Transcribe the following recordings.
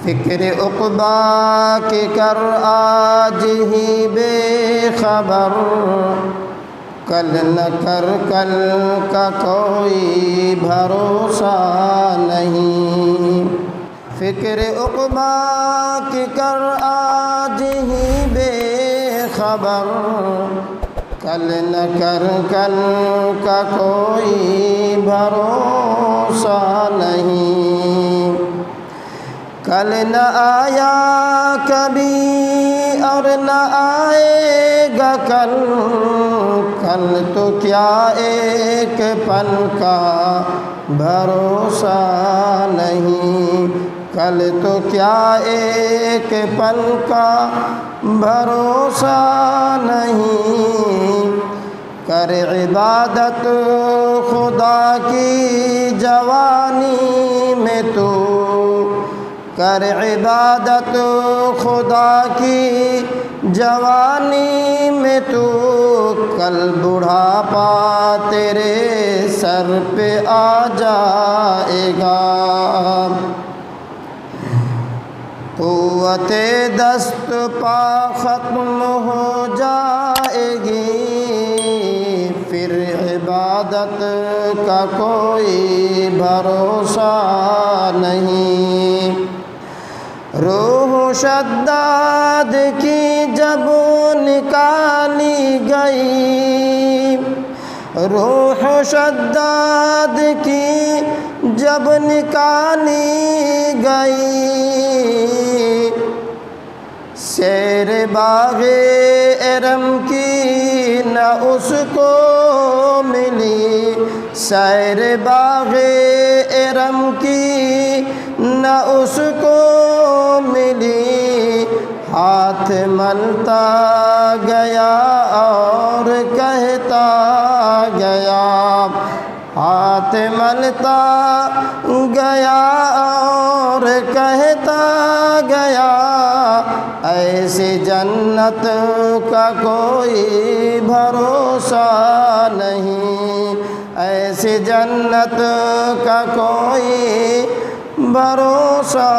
فکر عقبا کی کر آج ہی بے خبر، کل نہ کر کل کا کوئی بھروسہ نہیں۔ فکر عقبا کی کر آج ہی بے خبر، کل نہ کر کل کا کوئی بھروسہ نہیں۔ کل نہ آیا کبھی اور نہ آئے گا کل، کل تو کیا ایک پل کا بھروسہ نہیں، کل تو کیا ایک پل کا بھروسہ نہیں۔ کر عبادت خدا کی جوانی میں تو، کر عبادت خدا کی جوانی میں تو، کل بڑھاپا تیرے سر پہ آ جائے گا۔ قوت دست پا ختم ہو جائے گی، پھر عبادت کا کوئی بھروسہ نہیں۔ روح شداد کی جب نکالی گئی، روح شداد کی جب نکالی گئی، سیر باغ ارم کی نہ اس کو ملی، سیر باغ ارم کی نہ اس کو ملی، ہاتھ ملتا گیا اور کہتا گیا، ہاتھ ملتا گیا اور کہتا گیا، ایسی جنت کا کوئی بھروسہ نہیں، ایسی جنت کا کوئی بھروسہ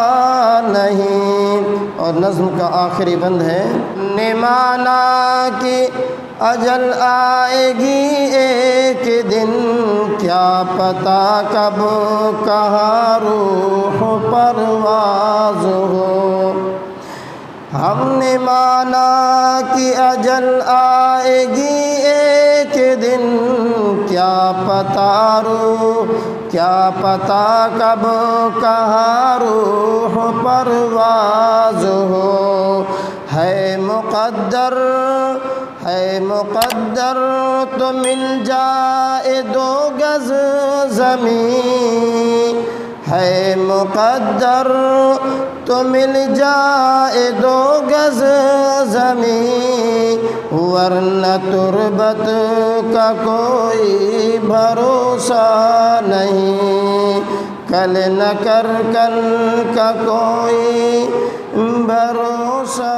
نہیں۔ اور نظم کا آخری بند ہے، نے مانا کہ اجل آئے گی ایک دن، کیا پتہ کب کہاں روح پرواز ہو۔ ہم نے مانا کہ اجل آئے گی ایک دن، کیا پتہ کب کہاں روح پرواز ہو۔ ہے مقدر تو مل جائے 2 گز زمین، ہے مقدر تو مل جائے 2 گز زمین، ورنہ تربت کا کوئی بھروسہ نہیں، کل نہ کر کل کا کوئی بھروسہ